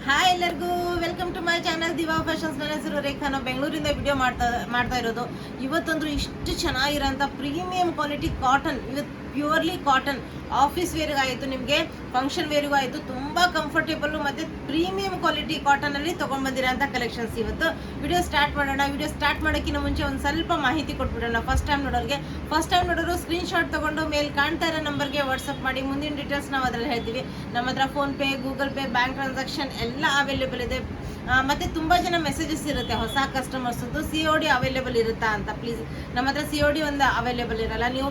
Hi ಎಲ್ಲರಿಗೂ welcome to my channel Diva Fashions. ನನ್ನ ಹೆಸರು ರೇಖಾ. ನಾವು ಬೆಂಗಳೂರಿಂದ ವಿಡಿಯೋ ಮಾಡ್ತಾ ಇರೋದು. ಇವತ್ತಂದ್ರೂ ಇಷ್ಟು ಚೆನ್ನಾಗಿರೋಂಥ ಪ್ರೀಮಿಯಂ ಕ್ವಾಲಿಟಿ ಕಾಟನ್, ಇವತ್ತು ಪ್ಯೂರ್ಲಿ ಕಾಟನ್ ಆಫೀಸ್ ವೇರ್ಗೂ ಆಯಿತು, ನಿಮಗೆ ಫಂಕ್ಷನ್ ವೇರ್ಗೂ ಆಯಿತು, ತುಂಬ ಕಂಫರ್ಟೇಬಲ್ಲು ಮತ್ತು ಪ್ರೀಮಿಯಂ ಕ್ವಾಲಿಟಿ ಕಾಟನಲ್ಲಿ ತೊಗೊಂಡ್ಬಂದಿರೋಂಥ ಕಲೆಕ್ಷನ್ಸ್. ಇವತ್ತು ವಿಡಿಯೋ ಸ್ಟಾರ್ಟ್ ಮಾಡೋಣ. ವಿಡಿಯೋ ಸ್ಟಾರ್ಟ್ ಮಾಡೋಕ್ಕಿಂತ ಮುಂಚೆ ಒಂದು ಸ್ವಲ್ಪ ಮಾಹಿತಿ ಕೊಟ್ಬಿಡೋಣ. ಫಸ್ಟ್ ಟೈಮ್ ನೋಡೋರು ಸ್ಕ್ರೀನ್ಶಾಟ್ ತೊಗೊಂಡು ಮೇಲೆ ಕಾಣ್ತಾ ಇರೋ ನಂಬರ್ಗೆ ವಾಟ್ಸಪ್ ಮಾಡಿ. ಮುಂದಿನ ಡೀಟೇಲ್ಸ್ ನಾವು ಅದರಲ್ಲಿ ಹೇಳ್ತೀವಿ. ನಮ್ಮ ಹತ್ರ PhonePe, Google pay, bank transaction ಎಲ್ಲ ಅವೈಲೇಬಲ್ ಇದೆ. ಮತ್ತು ತುಂಬ ಜನ ಮೆಸೇಜಸ್ ಇರುತ್ತೆ ಹೊಸ ಕಸ್ಟಮರ್ಸದ್ದು, COD ಅವೈಲೇಬಲ್ ಇರುತ್ತಾ ಅಂತ. ಪ್ಲೀಸ್, ನಮ್ಮ ಹತ್ರ COD ಒಂದು ಅವೈಲೇಬಲ್ ಇರಲ್ಲ. ನೀವು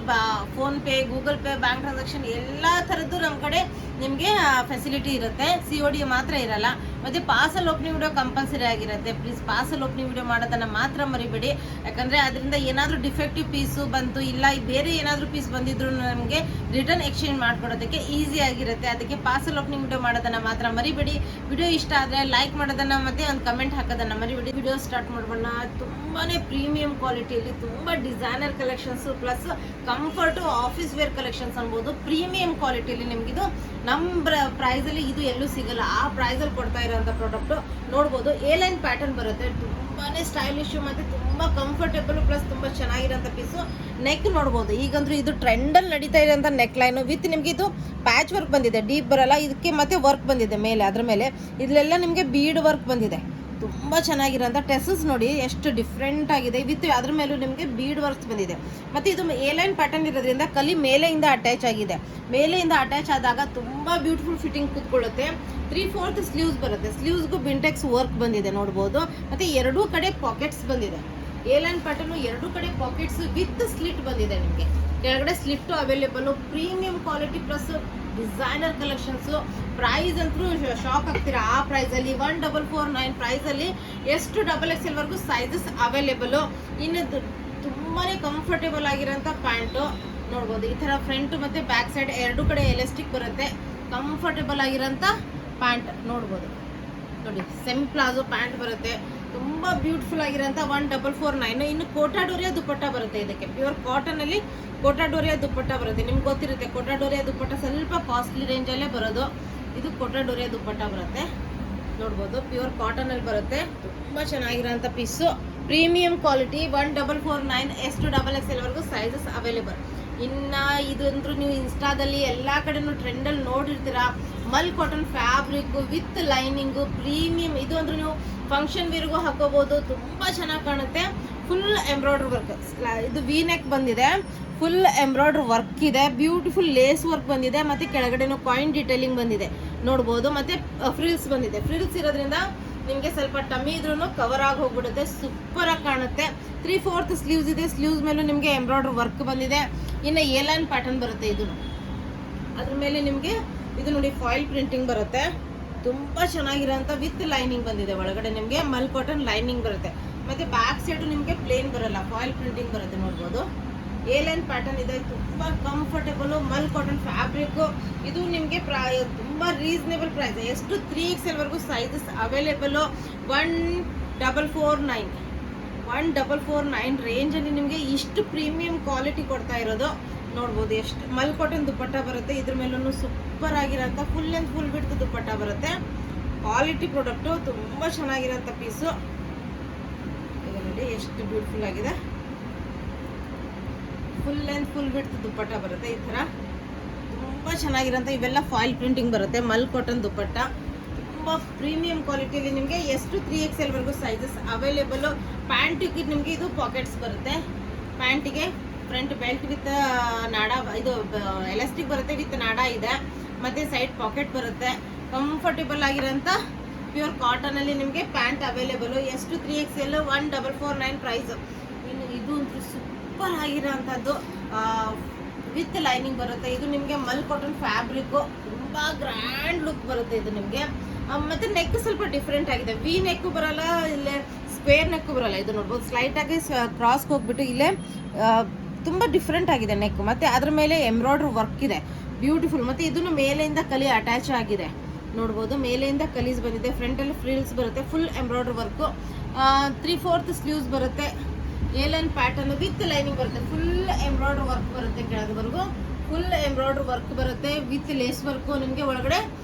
PhonePe, Google pay, bank transaction ಎಲ್ಲ ಥರದ್ದು ನಮ್ಮ ಕಡೆ ನಿಮಗೆ ಫೆಸಿಲಿಟಿ ಇರುತ್ತೆ. COD ಮಾತ್ರ ಇರಲ್ಲ. ಮತ್ತು ಪಾರ್ಸಲ್ ಓಪನಿಂಗ್ ವಿಡಿಯೋ ಕಂಪಲ್ಸರಿ ಆಗಿರುತ್ತೆ. ಪ್ಲೀಸ್ ಪಾರ್ಸಲ್ ಓಪನಿಂಗ್ ವಿಡಿಯೋ ಮಾಡೋದನ್ನು ಮಾತ್ರ ಮರಿಬೇಡಿ. ಯಾಕಂದರೆ ಅದರಿಂದ ಏನಾದರೂ ಡಿಫೆಕ್ಟಿವ್ ಪೀಸು ಬಂತು, ಇಲ್ಲ ಬೇರೆ ಏನಾದರೂ ಪೀಸ್ ಬಂದಿದ್ರು ನಮಗೆ ರಿಟರ್ನ್ ಎಕ್ಸ್ಚೇಂಜ್ ಮಾಡ್ಕೊಡೋದಕ್ಕೆ ಈಸಿ ಆಗಿರುತ್ತೆ. ಅದಕ್ಕೆ ಪಾರ್ಸಲ್ ಓಪನಿಂಗ್ ವಿಡಿಯೋ ಮಾಡೋದನ್ನು ಮಾತ್ರ ಮರಿಬೇಡಿ. ವಿಡಿಯೋ ಇಷ್ಟ ಆದರೆ ಲೈಕ್ ಮಾಡೋದನ್ನು ಮತ್ತು ಒಂದು ಕಮೆಂಟ್ ಹಾಕೋದನ್ನು ಮರಿಬೇಡಿ. ವಿಡಿಯೋ ಸ್ಟಾರ್ಟ್ ಮಾಡೋಣ. ತುಂಬಾ ಪ್ರೀಮಿಯಂ ಕ್ವಾಲಿಟಿಯಲ್ಲಿ ತುಂಬ designer collections plus comfort office wear collections ಅನ್ಬೋದು. ಪ್ರೀಮಿಯಂ ಕ್ವಾಲಿಟಿಯಲ್ಲಿ ನಿಮಗಿದು ನಮ್ಮ ಪ್ರೈಸಲ್ಲಿ ಇದು ಎಲ್ಲೂ ಸಿಗಲ್ಲ. ಆ ಪ್ರೈಸಲ್ಲಿ ಕೊಡ್ತಾ ಇರೋಂಥ ಪ್ರಾಡಕ್ಟು ನೋಡ್ಬೋದು. ಲೈನ್ ಪ್ಯಾಟರ್ನ್ ಬರುತ್ತೆ, ತುಂಬಾ ಸ್ಟೈಲಿಶು ಮತ್ತು ತುಂಬ ಕಂಫರ್ಟೇಬಲ್ ಪ್ಲಸ್ ತುಂಬ ಚೆನ್ನಾಗಿರೋಂಥ ಪೀಸು. ನೆಕ್ ನೋಡ್ಬೋದು, ಈಗಂದ್ರೂ ಇದು ಟ್ರೆಂಡಲ್ಲಿ ನಡೀತಾ ಇರೋಂಥ ನೆಕ್ ಲೈನು ವಿತ್ ನಿಮಗೆ ಇದು ಪ್ಯಾಚ್ ವರ್ಕ್ ಬಂದಿದೆ, ಡೀಪ್ ಬರಲ್ಲ ಇದಕ್ಕೆ, ಮತ್ತು ವರ್ಕ್ ಬಂದಿದೆ ಮೇಲೆ. ಅದ್ರ ಮೇಲೆ ಇದೆಲ್ಲ ನಿಮಗೆ ಬೀಡ್ ವರ್ಕ್ ಬಂದಿದೆ. ತುಂಬ ಚೆನ್ನಾಗಿರೋಂಥ ಟೆಸಸ್ ನೋಡಿ ಎಷ್ಟು ಡಿಫ್ರೆಂಟ್ ಆಗಿದೆ. ವಿತ್ ಅದ್ರ ಮೇಲೂ ನಿಮಗೆ ಬೀಡ್ ವರ್ಕ್ಸ್ ಬಂದಿದೆ. ಮತ್ತು ಇದು ಲೈನ್ ಪ್ಯಾಟರ್ನ್ ಇರೋದ್ರಿಂದ ಕಲಿ ಮೇಲೆಯಿಂದ ಅಟ್ಯಾಚ್ ಆಗಿದೆ. ಮೇಲೆಯಿಂದ ಅಟ್ಯಾಚ್ ಆದಾಗ ತುಂಬ ಬ್ಯೂಟಿಫುಲ್ ಫಿಟ್ಟಿಂಗ್ ಕೂತ್ಕೊಳ್ಳುತ್ತೆ. 3/4 ಸ್ಲೀವ್ಸ್ ಬರುತ್ತೆ. ಸ್ಲೀವ್ಸ್ಗೂ ಬಿಂಟೆಕ್ಸ್ ವರ್ಕ್ ಬಂದಿದೆ ನೋಡ್ಬೋದು. ಮತ್ತು ಎರಡೂ ಕಡೆ ಪಾಕೆಟ್ಸ್ ಬಂದಿದೆ. ಲೈನ್ ಪ್ಯಾಟರ್ನು ಎರಡೂ ಕಡೆ ಪಾಕೆಟ್ಸ್ ವಿತ್ ಸ್ಲಿಟ್ ಬಂದಿದೆ. ನಿಮಗೆ ಕೆಳಗಡೆ slit available. Premium quality plus designer collections. Price ಅಂತೂ ಶಾಕ್ ಆಗ್ತೀರಾ. ಆ ಪ್ರೈಸಲ್ಲಿ 1449 ಪ್ರೈಸಲ್ಲಿ ಎಷ್ಟು XXL ವರೆಗೂ ಸೈಜಸ್ ಅವೈಲೇಬಲು. ಇನ್ನು ತುಂಬಾ ಕಂಫರ್ಟೇಬಲ್ ಆಗಿರೋಂಥ ಪ್ಯಾಂಟು ನೋಡ್ಬೋದು. ಈ ಥರ ಫ್ರಂಟ್ ಮತ್ತು ಬ್ಯಾಕ್ ಸೈಡ್ ಎರಡೂ ಕಡೆ ಎಲಾಸ್ಟಿಕ್ ಬರುತ್ತೆ. ಕಂಫರ್ಟೇಬಲ್ ಆಗಿರೋಂಥ ಪ್ಯಾಂಟ್ ನೋಡ್ಬೋದು. ನೋಡಿ ಸೆಮಿ ಪ್ಲಾಜೋ ಪ್ಯಾಂಟ್ ಬರುತ್ತೆ. ತುಂಬ ಬ್ಯೂಟಿಫುಲ್ ಆಗಿರೋಂಥ 1449. ಇನ್ನು ಕೋಟಾ ಡೋರಿಯಾ ದುಪ್ಪಟ್ಟ ಬರುತ್ತೆ. ಇದಕ್ಕೆ ಪ್ಯೂರ್ ಕಾಟನಲ್ಲಿ ಕೋಟಾ ಡೋರಿಯಾ ದುಪ್ಪಟ್ಟ ಬರುತ್ತೆ. ನಿಮ್ಗೆ ಗೊತ್ತಿರುತ್ತೆ ಕೋಟಾ ಡೋರಿಯಾ ದುಪ್ಪಟ್ಟ ಸ್ವಲ್ಪ ಕಾಸ್ಟ್ಲಿ ರೇಂಜಲ್ಲೇ ಬರೋದು. ಇದು ಕೋಟಾ ಡೋರಿಯಾ ದುಪ್ಪಟ್ಟ ಬರುತ್ತೆ ನೋಡ್ಬೋದು. ಪ್ಯೂರ್ ಕಾಟನಲ್ಲಿ ಬರುತ್ತೆ. ತುಂಬ ಚೆನ್ನಾಗಿರೋಂಥ ಪೀಸು. Premium quality. 1449 XXL ವರೆಗೂ ಸೈಜಸ್ ಅವೈಲೇಬಲ್. ಇನ್ನು ಇದಂದ್ರೂ ನೀವು ಇನ್ಸ್ಟಾದಲ್ಲಿ ಎಲ್ಲ ಕಡೆನೂ ಟ್ರೆಂಡಲ್ಲಿ ನೋಡಿರ್ತೀರಾ. Mul cotton fabric with lining premium. ಇದು ಅಂದ್ರೆ ನೀವು ಫಂಕ್ಷನ್ ವೇರ್ಗೂ ಹಾಕೋಬೋದು. ತುಂಬ ಚೆನ್ನಾಗಿ ಕಾಣುತ್ತೆ. Full embroidery work. ಇದು ವಿ ನೆಕ್ ಬಂದಿದೆ. ಫುಲ್ ಎಂಬ್ರಾಯ್ಡ್ರಿ ವರ್ಕ್ ಇದೆ. ಬ್ಯೂಟಿಫುಲ್ ಲೇಸ್ ವರ್ಕ್ ಬಂದಿದೆ. ಮತ್ತು ಕೆಳಗಡೆನೂ ಕಾಯಿನ್ ಡಿಟೇಲಿಂಗ್ ಬಂದಿದೆ ನೋಡ್ಬೋದು. ಮತ್ತು ಫ್ರಿಲ್ಸ್ ಬಂದಿದೆ. ಫ್ರಿಲ್ಸ್ ಇರೋದ್ರಿಂದ ನಿಮಗೆ ಸ್ವಲ್ಪ ಟಮ್ಮಿ ಇದ್ರೂ ಕವರ್ ಆಗಿ ಹೋಗ್ಬಿಡುತ್ತೆ. ಸೂಪರಾಗಿ ಕಾಣುತ್ತೆ. 3/4 ಸ್ಲೀವ್ಸ್ ಇದೆ. ಸ್ಲೀವ್ಸ್ ಮೇಲೂ ನಿಮಗೆ ಎಂಬ್ರಾಯ್ಡ್ರಿ ವರ್ಕ್ ಬಂದಿದೆ. ಇನ್ನು ಲೈನ್ ಪ್ಯಾಟರ್ನ್ ಬರುತ್ತೆ. ಇದು ಅದ್ರ ಮೇಲೆ ನಿಮಗೆ ಇದು ನೋಡಿ ಫಾಯಿಲ್ ಪ್ರಿಂಟಿಂಗ್ ಬರುತ್ತೆ. ತುಂಬ ಚೆನ್ನಾಗಿರೋಂಥ ವಿತ್ ಲೈನಿಂಗ್ ಬಂದಿದೆ. ಒಳಗಡೆ ನಿಮಗೆ ಮಲ್ ಕಾಟನ್ ಲೈನಿಂಗ್ ಬರುತ್ತೆ. ಮತ್ತು ಬ್ಯಾಕ್ ಸೈಡು ನಿಮಗೆ ಪ್ಲೇನ್ ಬರಲ್ಲ, ಫಾಯಿಲ್ ಪ್ರಿಂಟಿಂಗ್ ಬರುತ್ತೆ ನೋಡ್ಬೋದು. ಲೈನ್ ಪ್ಯಾಟರ್ನ್ ಇದೆ. ತುಂಬ ಕಂಫರ್ಟೇಬಲು ಮಲ್ ಕಾಟನ್ ಫ್ಯಾಬ್ರಿಕ್ಕು. ಇದು ನಿಮಗೆ ತುಂಬ ರೀಸನೇಬಲ್ ಪ್ರೈಸ್. ಎಷ್ಟು 3XL ವರೆಗೂ ಸೈಜಸ್ ಅವೈಲೇಬಲು. 1449 ರೇಂಜಲ್ಲಿ ನಿಮಗೆ ಇಷ್ಟು ಪ್ರೀಮಿಯಂ ಕ್ವಾಲಿಟಿ ಕೊಡ್ತಾ ಇರೋದು ನೋಡ್ಬೋದು. ಎಷ್ಟು ಮಲ್ ಕಾಟನ್ ದುಪ್ಪಟ್ಟ ಬರುತ್ತೆ. ಇದ್ರ ಮೇಲೂ ಸೂಪರ್ ಆಗಿರೋಂಥ ಫುಲ್ ಆ್ಯಂಡ್ ಫುಲ್ ಬಿಡ್ತು ದುಪ್ಪಟ್ಟ ಬರುತ್ತೆ. Quality product. ತುಂಬ ಚೆನ್ನಾಗಿರೋಂಥ ಪೀಸು. ಇದು ನೋಡಿ ಎಷ್ಟು ಬ್ಯೂಟಿಫುಲ್ ಆಗಿದೆ. ಫುಲ್ ಆ್ಯಂಡ್ ಫುಲ್ ಬಿಡ್ತು ದುಪ್ಪಟ್ಟ ಬರುತ್ತೆ. ಈ ಥರ ತುಂಬ ಚೆನ್ನಾಗಿರೋಂಥ ಇವೆಲ್ಲ ಫಾಯಿಲ್ ಪ್ರಿಂಟಿಂಗ್ ಬರುತ್ತೆ. ಮಲ್ ಕಾಟನ್ ದುಪ್ಪಟ್ಟ. ತುಂಬ ಪ್ರೀಮಿಯಂ ಕ್ವಾಲಿಟಿಯಲ್ಲಿ ನಿಮಗೆ ಎಷ್ಟು 3XL ವರೆಗೂ ಸೈಜಸ್ ಅವೈಲೇಬಲು. ಪ್ಯಾಂಟಿಗೆ ನಿಮಗೆ ಇದು ಪಾಕೆಟ್ಸ್ ಬರುತ್ತೆ. ಪ್ಯಾಂಟಿಗೆ ಫ್ರಂಟ್ ಬೆಲ್ಟ್ ವಿತ್ ನಾಡಾ, ಇದು ಎಲಾಸ್ಟಿಕ್ ಬರುತ್ತೆ ವಿತ್ ನಾಡಾ ಇದೆ. ಮತ್ತು ಸೈಡ್ ಪಾಕೆಟ್ ಬರುತ್ತೆ. ಕಂಫರ್ಟೇಬಲ್ ಆಗಿರೋಂಥ ಪ್ಯೂರ್ ಕಾಟನಲ್ಲಿ ನಿಮಗೆ ಪ್ಯಾಂಟ್ ಅವೈಲೇಬಲು. ಎಷ್ಟು 3XL 1449 ಪ್ರೈಸು. ಇನ್ನು ಇದು ಅಂತೂ ಸೂಪರ್ ಆಗಿರೋಂಥದ್ದು ವಿತ್ ಲೈನಿಂಗ್ ಬರುತ್ತೆ. ಇದು ನಿಮಗೆ ಮಲ್ ಕಾಟನ್ ಫ್ಯಾಬ್ರಿಕ್ಕು. ತುಂಬ ಗ್ರ್ಯಾಂಡ್ ಲುಕ್ ಬರುತ್ತೆ ಇದು ನಿಮಗೆ. ಮತ್ತು ನೆಕ್ ಸ್ವಲ್ಪ ಡಿಫ್ರೆಂಟ್ ಆಗಿದೆ. ವಿ ನೆಕ್ಕು ಬರಲ್ಲ, ಇಲ್ಲೇ ಸ್ಕ್ವೇರ್ ನೆಕ್ಕು ಬರಲ್ಲ. ಇದು ನೋಡ್ಬೋದು ಸ್ಲೈಟಾಗಿ ಕ್ರಾಸ್ಗೆ ಹೋಗ್ಬಿಟ್ಟು ಇಲ್ಲೇ ತುಂಬ ಡಿಫ್ರೆಂಟ್ ಆಗಿದೆ ನೆಕ್. ಮತ್ತು ಅದ್ರ ಮೇಲೆ ಎಂಬ್ರಾಯ್ಡ್ರಿ ವರ್ಕ್ ಇದೆ ಬ್ಯೂಟಿಫುಲ್. ಮತ್ತು ಇದನ್ನು ಮೇಲೆಯಿಂದ ಕಲಿ ಅಟ್ಯಾಚ್ ಆಗಿದೆ ನೋಡ್ಬೋದು. ಮೇಲೆಯಿಂದ ಕಲೀಸ್ ಬಂದಿದೆ. ಫ್ರಂಟಲ್ಲಿ ಫ್ರಿಲ್ಸ್ ಬರುತ್ತೆ. Full embroidery work. 3/4 ಸ್ಲೀವ್ಸ್ ಬರುತ್ತೆ. ಲೈನ್ ಪ್ಯಾಟರ್ನ್ ವಿತ್ ಲೈನಿಂಗ್ ಬರುತ್ತೆ. ಫುಲ್ ಎಂಬ್ರಾಯ್ಡ್ರಿ ವರ್ಕ್ ಬರುತ್ತೆ ಕೆಳಗವರೆಗೂ. ಫುಲ್ ಎಂಬ್ರಾಯ್ಡ್ರಿ ವರ್ಕ್ ಬರುತ್ತೆ ವಿತ್ ಲೇಸ್ ವರ್ಕು. ನಿಮಗೆ ಒಳಗಡೆ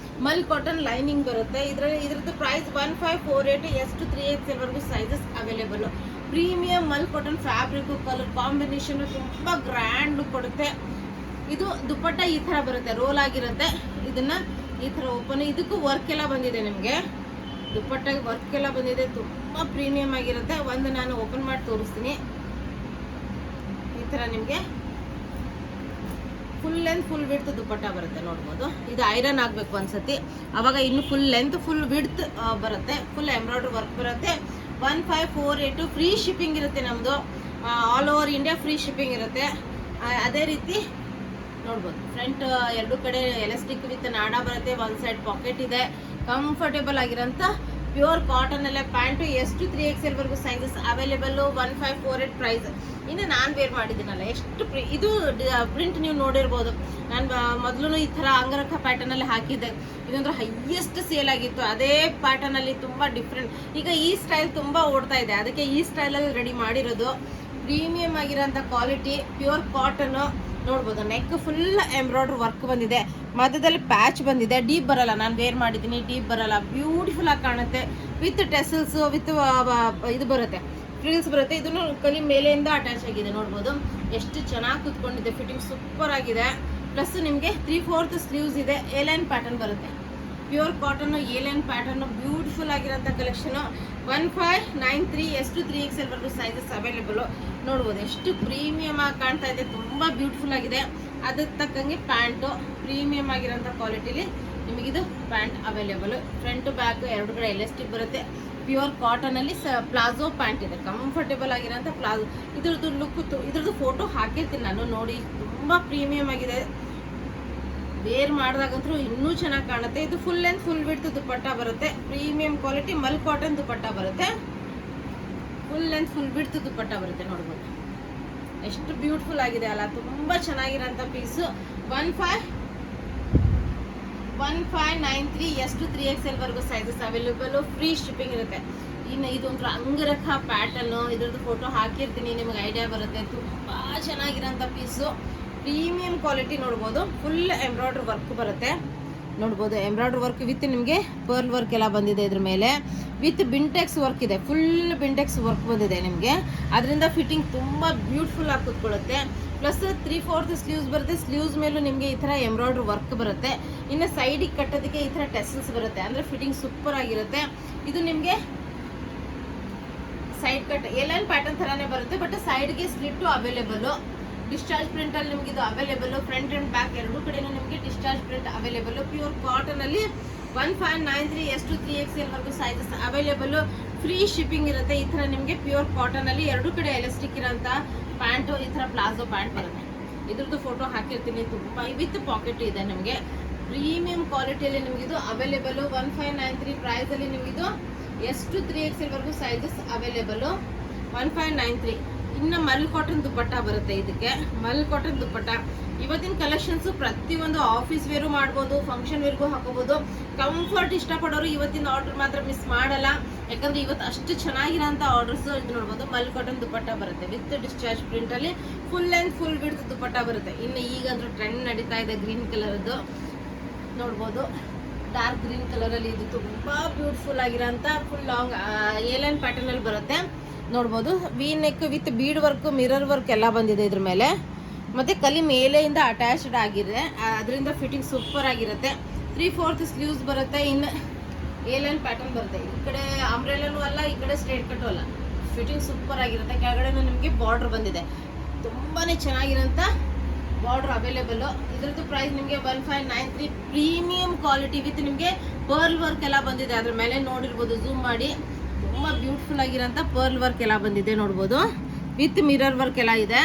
ಮಲ್ ಕಾಟನ್ ಲೈನಿಂಗ್ ಬರುತ್ತೆ. ಇದ್ರದ್ದು ಪ್ರೈಸ್ 1548 S to 3XL ವರೆಗೂ sizes available. Premium mul cotton fabric, colour combination ತುಂಬಾ ಗ್ರ್ಯಾಂಡ್ ಲುಕ್ ಕೊಡುತ್ತೆ. ಇದು ದುಪ್ಪಟ್ಟ ಈ ತರ ಬರುತ್ತೆ, ರೋಲ್ ಆಗಿರುತ್ತೆ. ಇದನ್ನ ಈ ತರ ಓಪನ್, ಇದಕ್ಕೂ ವರ್ಕ್ ಎಲ್ಲ ಬಂದಿದೆ. ನಿಮಗೆ ದುಪ್ಪಟ್ಟಾಗಿ ವರ್ಕ್ ಎಲ್ಲ ಬಂದಿದೆ, ತುಂಬಾ ಪ್ರೀಮಿಯಂ ಆಗಿರುತ್ತೆ. ಒಂದು ನಾನು ಓಪನ್ ಮಾಡಿ ತೋರಿಸ್ತೀನಿ. ಈ ತರ ನಿಮಗೆ ಫುಲ್ ಲೆಂತ್ ಫುಲ್ ವಿಡ್ತ್ ದುಪ್ಪಟ್ಟ ಬರುತ್ತೆ, ನೋಡ್ಬೋದು. ಇದು ಐರನ್ ಆಗಬೇಕು ಒಂದ್ಸತಿ, ಅವಾಗ ಇನ್ನು ಫುಲ್ ಲೆಂತ್ ಫುಲ್ ವಿಡ್ತ್ ಬರುತ್ತೆ. ಫುಲ್ ಎಂಬ್ರಾಯ್ಡ್ರಿ ವರ್ಕ್ ಬರುತ್ತೆ. 1548 ಫ್ರೀ ಶಿಪ್ಪಿಂಗ್ ಇರುತ್ತೆ ನಮ್ಮದು. All over India free shipping ಇರುತ್ತೆ. ಅದೇ ರೀತಿ ನೋಡ್ಬೋದು, ಫ್ರಂಟ್ ಎರಡು ಕಡೆ ಎಲಾಸ್ಟಿಕ್ ವಿತ್ ನಾಡ ಬರುತ್ತೆ. ಒಂದು ಸೈಡ್ ಪಾಕೆಟ್ ಇದೆ. ಕಂಫರ್ಟೇಬಲ್ ಆಗಿರೋಂಥ ಪ್ಯೂರ್ ಕಾಟನ್ ಅಲ್ಲೇ ಪ್ಯಾಂಟು. S to 3XL ವರೆಗೂ ಸೈಜಸ್ ಅವೈಲೇಬಲ್. 1548 ಪ್ರೈಸ್. ಇನ್ನು ನಾನು ವೇರ್ ಮಾಡಿದ್ದೀನಲ್ಲ, ಎಷ್ಟು ಇದು ಪ್ರಿಂಟ್ ನೀವು ನೋಡಿರ್ಬೋದು. ನಾನು ಮೊದಲು ಈ ಥರ ಅಂಗರಖ ಪ್ಯಾಟರ್ನ್ ಅಲ್ಲಿ ಹಾಕಿದ್ದೆ. ಇದೊಂದು ಹೈಯೆಸ್ಟ್ ಸೇಲ್ ಆಗಿತ್ತು. ಅದೇ ಪ್ಯಾಟರ್ನ್ ಅಲ್ಲಿ ತುಂಬಾ ಡಿಫ್ರೆಂಟ್. ಈಗ ಈ ಸ್ಟೈಲ್ ತುಂಬಾ ಓಡ್ತಾ ಇದೆ, ಅದಕ್ಕೆ ಈ ಸ್ಟೈಲಲ್ಲಿ ರೆಡಿ ಮಾಡಿರೋದು. ಪ್ರೀಮಿಯಂ ಆಗಿರೋಂಥ ಕ್ವಾಲಿಟಿ, ಪ್ಯೂರ್ ಕಾಟನ್. ನೋಡ್ಬೋದು, ನೆಕ್ ಫುಲ್ ಎಂಬ್ರಾಯ್ಡ್ರಿ ವರ್ಕ್ ಬಂದಿದೆ. ಮಧ್ಯದಲ್ಲಿ ಪ್ಯಾಚ್ ಬಂದಿದೆ. ಡೀಪ್ ಬರಲ್ಲ, ನಾನು ವೇರ್ ಮಾಡಿದ್ದೀನಿ, ಡೀಪ್ ಬರಲ್ಲ. ಬ್ಯೂಟಿಫುಲ್ ಆಗಿ ಕಾಣುತ್ತೆ. ವಿತ್ ಟೆಸಲ್ಸ್ ವಿತ್ ಇದು ಬರುತ್ತೆ, ಫ್ರಿಲ್ಸ್ ಬರುತ್ತೆ. ಇದನ್ನು ಕಲಿ ಮೇಲೆಯಿಂದ ಅಟ್ಯಾಚ್ ಆಗಿದೆ. ನೋಡ್ಬೋದು ಎಷ್ಟು ಚೆನ್ನಾಗಿ ಕುತ್ಕೊಂಡಿದೆ. ಫಿಟ್ಟಿಂಗ್ ಸೂಪರ್ ಆಗಿದೆ. ಪ್ಲಸ್ ನಿಮಗೆ 3/4 ಸ್ಲೀವ್ಸ್ ಇದೆ. ಏಲೈನ್ ಪ್ಯಾಟರ್ನ್ ಬರುತ್ತೆ. Pure cotton A line pattern, beautiful ಆಗಿರೋಂಥ ಕಲೆಕ್ಷನ್. 1593 S to 3XL ವರೆಗೂ ಸೈಜಸ್ ಅವೈಲೇಬಲ್. ನೋಡ್ಬೋದು ಎಷ್ಟು ಪ್ರೀಮಿಯಂ ಆಗಿ ಕಾಣ್ತಾ ಇದೆ, ತುಂಬಾ ಬ್ಯೂಟಿಫುಲ್ ಆಗಿದೆ. ಅದಕ್ಕೆ ತಕ್ಕಂಗೆ ಪ್ಯಾಂಟು ಪ್ರೀಮಿಯಂ ಆಗಿರೋಂಥ ಕ್ವಾಲಿಟಿಲಿ ನಿಮಗಿದು ಪ್ಯಾಂಟ್ ಅವೈಲೇಬಲ್. ಫ್ರಂಟ್ ಬ್ಯಾಕ್ ಎರಡು ಕಡೆ ಎಲಾಸ್ಟಿಕ್ ಬರುತ್ತೆ. ಪ್ಯೂರ್ ಕಾಟನ್ ಅಲ್ಲಿ ಪ್ಲಾಜೋ ಪ್ಯಾಂಟ್ ಇದೆ, ಕಂಫರ್ಟೇಬಲ್ ಆಗಿರೋಂಥ ಪ್ಲಾಜೋ. ಇದ್ರದ್ದು ಲುಕ್, ಇದ್ರದ್ದು ಫೋಟೋ ಹಾಕಿರ್ತೀನಿ ನಾನು, ನೋಡಿ. ತುಂಬಾ ಪ್ರೀಮಿಯಂ ಆಗಿದೆ. ವೇರ್ ಮಾಡಿದಾಗಂತೂ ಇನ್ನೂ ಚೆನ್ನಾಗಿ ಕಾಣುತ್ತೆ. ಇದು ಫುಲ್ ಲೆಂತ್ ಫುಲ್ ವಿಡ್ತ್ ದುಪ್ಪಟ್ಟ ಬರುತ್ತೆ. ಪ್ರೀಮಿಯಂ ಕ್ವಾಲಿಟಿ ಮಲ್ ಕಾಟನ್ ದುಪ್ಪಟ್ಟ ಬರುತ್ತೆ. ಫುಲ್ ಲೆಂತ್ ಫುಲ್ ವಿಡ್ತ್ ದುಪ್ಪಟ್ಟ ಬರುತ್ತೆ. ನೋಡ್ಬೋದು ಎಷ್ಟು ಬ್ಯೂಟಿಫುಲ್ ಆಗಿದೆ ಅಲ್ಲ, ತುಂಬಾ ಚೆನ್ನಾಗಿರೋಂಥ ಪೀಸು. 1593 S to 3XL ವರೆಗೂ ಸೈಜಸ್ ಅವೈಲೇಬಲ್. ಫ್ರೀ ಶಿಪ್ಪಿಂಗ್ ಇರುತ್ತೆ. ಇನ್ನು ಇದೊಂಥರ ಅಂಗರಖ ಪ್ಯಾಟರ್ನ್, ಇದ್ರದ್ದು ಫೋಟೋ ಹಾಕಿರ್ತೀನಿ, ನಿಮಗೆ ಐಡಿಯಾ ಬರುತ್ತೆ. ತುಂಬಾ ಚೆನ್ನಾಗಿರೋಂಥ ಪೀಸು, ಪ್ರೀಮಿಯಂ ಕ್ವಾಲಿಟಿ. ನೋಡ್ಬೋದು ಫುಲ್ ಎಂಬ್ರಾಯ್ಡ್ರಿ ವರ್ಕ್ ಬರುತ್ತೆ. ನೋಡ್ಬೋದು ಎಂಬ್ರಾಯ್ಡ್ರಿ ವರ್ಕ್ ವಿತ್ ನಿಮಗೆ ಪರ್ಲ್ ವರ್ಕ್ ಎಲ್ಲ ಬಂದಿದೆ. ಇದ್ರ ಮೇಲೆ ವಿತ್ ಬಿಂಟೆಕ್ಸ್ ವರ್ಕ್ ಇದೆ. ಫುಲ್ ಬಿಂಟೆಕ್ಸ್ ವರ್ಕ್ ಬಂದಿದೆ ನಿಮಗೆ. ಅದರಿಂದ ಫಿಟ್ಟಿಂಗ್ ತುಂಬ ಬ್ಯೂಟಿಫುಲ್ ಆಗಿ ಕೂತ್ಕೊಳ್ಳುತ್ತೆ. ಪ್ಲಸ್ 3/4 ಸ್ಲೀವ್ಸ್ ಬರುತ್ತೆ. ಸ್ಲೀವ್ಸ್ ಮೇಲೂ ನಿಮಗೆ ಈ ಥರ ಎಂಬ್ರಾಯ್ಡ್ರಿ ವರ್ಕ್ ಬರುತ್ತೆ. ಇನ್ನು ಸೈಡಿಗೆ ಕಟ್ಟೋದಕ್ಕೆ ಈ ಥರ ಟೆಸಲ್ಸ್ ಬರುತ್ತೆ. ಅಂದರೆ ಫಿಟ್ಟಿಂಗ್ ಸೂಪರ್ ಆಗಿರುತ್ತೆ. ಇದು ನಿಮಗೆ ಸೈಡ್ ಕಟ್ ಏಲೈನ್ ಪ್ಯಾಟರ್ನ್ ಥರನೇ ಬರುತ್ತೆ, ಬಟ್ ಸೈಡ್ಗೆ ಸ್ಲಿಟ್ಟು ಅವೈಲೇಬಲ್. ಡಿಸ್ಚಾರ್ಜ್ ಪ್ರಿಂಟ್ ಅಲ್ಲಿ ನಿಮಗೆ ಇದು ಅವೈಲೇಬಲ್. ಫ್ರಂಟ್ ಅಂಡ್ ಬ್ಯಾಕ್ ಎರಡು ಕಡೆನೂ ನಿಮಗೆ discharge print available. Pure cotton ಅಲ್ಲಿ 1593 S to 3XL ವರೆಗೂ ಸೈಜಸ್ ಅವೈಲೇಬಲ್. ಫ್ರೀ ಶಿಪ್ಪಿಂಗ್ ಇರುತ್ತೆ. ಈ ತರ ನಿಮಗೆ ಪ್ಯೂರ್ ಕಾಟನ್ ಅಲ್ಲಿ ಎರಡು ಕಡೆ ಎಲಾಸ್ಟಿಕ್ ಇರೋಂಥ ಪ್ಯಾಂಟು, ಈ ತರ ಪ್ಲಾಜೋ ಪ್ಯಾಂಟ್ ಬರುತ್ತೆ. ಇದ್ರದ್ದು ಫೋಟೋ ಹಾಕಿರ್ತೀನಿ. ತುಂಬಾ ವಿತ್ ಪಾಕೆಟ್ ಇದೆ. ನಿಮಗೆ ಪ್ರೀಮಿಯಂ ಕ್ವಾಲಿಟಿಯಲ್ಲಿ ನಿಮಗಿದು ಅವೈಲೇಬಲ್. 1593 ಪ್ರೈಸ್ ಅಲ್ಲಿ ನಿಮಗಿದು S to 3XL ವರೆಗೂ ಸೈಜಸ್ ಅವೈಲೇಬಲ್. 1593. ಇನ್ನು ಮಲ್ ಕಾಟನ್ ದುಪ್ಪಟ್ಟ ಬರುತ್ತೆ. ಇದಕ್ಕೆ ಮಲ್ ಕಾಟನ್ ದುಪ್ಪಟ್ಟ ಇವತ್ತಿನ ಕಲೆಕ್ಷನ್ಸ್ ಪ್ರತಿಯೊಂದು ಆಫೀಸ್ ವೇರು ಮಾಡ್ಬೋದು, ಫಂಕ್ಷನ್ ವೇರ್ಗೂ ಹಾಕೋಬಹುದು. ಕಂಫರ್ಟ್ ಇಷ್ಟಪಡೋರು ಇವತ್ತಿನ ಆರ್ಡರ್ ಮಾತ್ರ ಮಿಸ್ ಮಾಡಲ್ಲ, ಯಾಕಂದ್ರೆ ಇವತ್ತು ಅಷ್ಟು ಚೆನ್ನಾಗಿರೋಂಥ ಆರ್ಡರ್ಸ್. ಇದು ನೋಡ್ಬೋದು, ಮಲ್ ಕಾಟನ್ ದುಪ್ಪಟ್ಟ ಬರುತ್ತೆ ವಿತ್ ಡಿಸ್ಚಾರ್ಜ್ ಪ್ರಿಂಟ್ ಅಲ್ಲಿ. ಫುಲ್ ಲೆಂತ್ ಫುಲ್ ವಿಡ್ತ್ ದುಪ್ಪಟ್ಟ ಬರುತ್ತೆ. ಇನ್ನು ಈಗಂದ್ರೂ ಟ್ರೆಂಡ್ ನಡೀತಾ ಇದೆ ಗ್ರೀನ್ ಕಲರ್ದು. ನೋಡ್ಬೋದು ಡಾರ್ಕ್ ಗ್ರೀನ್ ಕಲರ್ ಅಲ್ಲಿ. ಇದು ತುಂಬಾ ಬ್ಯೂಟಿಫುಲ್ ಆಗಿರೋಂಥ ಫುಲ್ ಲಾಂಗ್ ಏಲೈನ್ ಪ್ಯಾಟರ್ನ್ ಅಲ್ಲಿ ಬರುತ್ತೆ. ನೋಡ್ಬೋದು V neck with bead work, mirror work ಎಲ್ಲ ಬಂದಿದೆ ಇದ್ರ ಮೇಲೆ. ಮತ್ತೆ ಕಲಿ ಮೇಲೆಯಿಂದ ಅಟ್ಯಾಚ್ಡ್ ಆಗಿದೆ, ಅದರಿಂದ ಫಿಟ್ಟಿಂಗ್ ಸೂಪರ್ ಆಗಿರುತ್ತೆ. 3/4 ಸ್ಲೀವ್ಸ್ ಬರುತ್ತೆ. ಇನ್ನು ಏಲೈನ್ ಪ್ಯಾಟರ್ನ್ ಬರುತ್ತೆ. ಈ ಕಡೆ ಅಂಬ್ರೆಲನು ಅಲ್ಲ, ಈ ಕಡೆ ಸ್ಟ್ರೇಟ್ ಕಟ್ಟು ಅಲ್ಲ. ಫಿಟ್ಟಿಂಗ್ ಸೂಪರ್ ಆಗಿರುತ್ತೆ. ಕೆಳಗಡೆನೂ ನಿಮಗೆ ಬಾರ್ಡರ್ ಬಂದಿದೆ. ತುಂಬಾನೇ ಚೆನ್ನಾಗಿರೋಂಥ ಬಾರ್ಡರ್ ಅವೈಲೇಬಲ್. ಇದ್ರದ್ದು ಪ್ರೈಸ್ ನಿಮಗೆ 1593. ಪ್ರೀಮಿಯಂ ಕ್ವಾಲಿಟಿ ವಿತ್ ನಿಮಗೆ ಪರ್ಲ್ ವರ್ಕ್ ಎಲ್ಲ ಬಂದಿದೆ. ಅದ್ರ ಮೇಲೆ ನೋಡಿರ್ಬೋದು, ಝೂಮ್ ಮಾಡಿ. ತುಂಬ ಬ್ಯೂಟಿಫುಲ್ ಆಗಿರೋಂಥ ಪರ್ಲ್ ವರ್ಕ್ ಎಲ್ಲ ಬಂದಿದೆ. ನೋಡ್ಬೋದು ವಿತ್ ಮಿರರ್ ವರ್ಕ್ ಎಲ್ಲ ಇದೆ.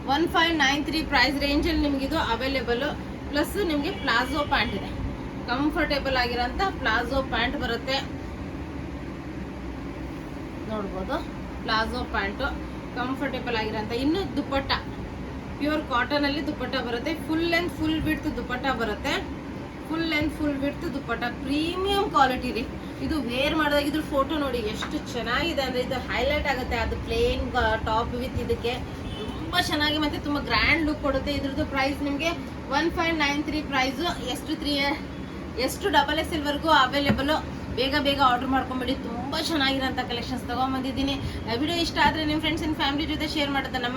1593 ಪ್ರೈಸ್ ರೇಂಜಲ್ಲಿ ನಿಮಗಿದು ಅವೈಲೇಬಲ್. ಪ್ಲಸ್ ನಿಮಗೆ ಪ್ಲಾಜೋ ಪ್ಯಾಂಟ್ ಇದೆ. ಕಂಫರ್ಟೇಬಲ್ ಆಗಿರೋಂಥ ಪ್ಲಾಜೋ ಪ್ಯಾಂಟ್ ಬರುತ್ತೆ. ನೋಡ್ಬೋದು ಪ್ಲಾಜೋ ಪ್ಯಾಂಟು ಕಂಫರ್ಟೇಬಲ್ ಆಗಿರೋಂಥ. ಇನ್ನು ದುಪ್ಪಟ್ಟ ಪ್ಯೂರ್ ಕಾಟನ್ ಅಲ್ಲಿ ದುಪ್ಪಟ್ಟ ಬರುತ್ತೆ. ಫುಲ್ ಲೆಂತ್ ಫುಲ್ ವಿಡ್ತ್ ದುಪ್ಪಟ್ಟ ಬರುತ್ತೆ. ಫುಲ್ ಲೆಂತ್ ಫುಲ್ ವಿಡ್ತ್ ದುಪ್ಪಟ್ಟ, ಪ್ರೀಮಿಯಂ ಕ್ವಾಲಿಟಿ ರೀ. ಇದು ವೇರ್ ಮಾಡಿದಾಗ ಇದ್ರ ಫೋಟೋ ನೋಡಿ ಎಷ್ಟು ಚೆನ್ನಾಗಿದೆ ಅಂದರೆ ಇದು ಹೈಲೈಟ್ ಆಗುತ್ತೆ. ಅದು ಪ್ಲೇನ್ ಟಾಪ್ ವಿತ್ ಇದಕ್ಕೆ ತುಂಬಾ ಚೆನ್ನಾಗಿ ಮತ್ತೆ ತುಂಬಾ ಗ್ರ್ಯಾಂಡ್ ಲುಕ್ ಕೊಡುತ್ತೆ. ಇದ್ರದ್ದು ಪ್ರೈಸ್ ನಿಮಗೆ 1593 ಪ್ರೈಸ್. ಎಷ್ಟು XXL ವರೆಗೂ ಅವೈಲೇಬಲ್. ಬೇಗ ಆರ್ಡರ್ ಮಾಡ್ಕೊಂಬಿಡಿ. ತುಂಬಾ ಚೆನ್ನಾಗಿರೋಂಥ ಕಲೆಕ್ಷನ್ಸ್ ತಗೊಂಡ್ಬಂದಿದ್ದೀನಿ. ವಿಡಿಯೋ ಇಷ್ಟ ಆದ್ರೆ ನಿಮ್ಮ ಫ್ರೆಂಡ್ಸ್ ಅಂಡ್ ಫ್ಯಾಮಿಲಿ ಜೊತೆ ಶೇರ್ ಮಾಡೋದನ್ನ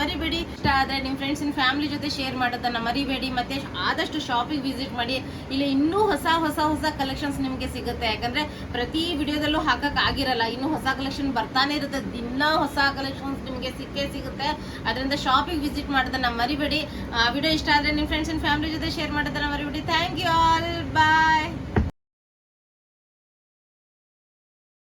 ಮರಿಬೇಡಿ. ಮತ್ತೆ ಆದಷ್ಟು ಶಾಪಿಂಗ್ ವಿಸಿಟ್ ಮಾಡಿ. ಇಲ್ಲಿ ಇನ್ನೂ ಹೊಸ ಕಲೆಕ್ಷನ್ಸ್ ನಿಮಗೆ ಸಿಗುತ್ತೆ. ಯಾಕಂದ್ರೆ ಪ್ರತಿ ವಿಡಿಯೋದಲ್ಲೂ ಹಾಕಕ್ ಆಗಿರಲ್ಲ, ಇನ್ನೂ ಹೊಸ ಕಲೆಕ್ಷನ್ ಬರ್ತಾನೆ ಇರುತ್ತೆ. ದಿನ ಹೊಸ ಕಲೆಕ್ಷನ್ಸ್ ನಿಮಗೆ ಸಿಗುತ್ತೆ. ಅದರಿಂದ ಶಾಪಿಂಗ್ ವಿಸಿಟ್ ಮಾಡೋದನ್ನ ಮರಿಬೇಡಿ. ವಿಡಿಯೋ ಇಷ್ಟ ಆದ್ರೆ ನಿಮ್ಮ ಫ್ರೆಂಡ್ಸ್ ಅಂಡ್ ಫ್ಯಾಮಿಲಿ ಜೊತೆ ಶೇರ್ ಮಾಡೋದನ್ನ ಮರಿಬೇಡಿ. Thank you all, bye.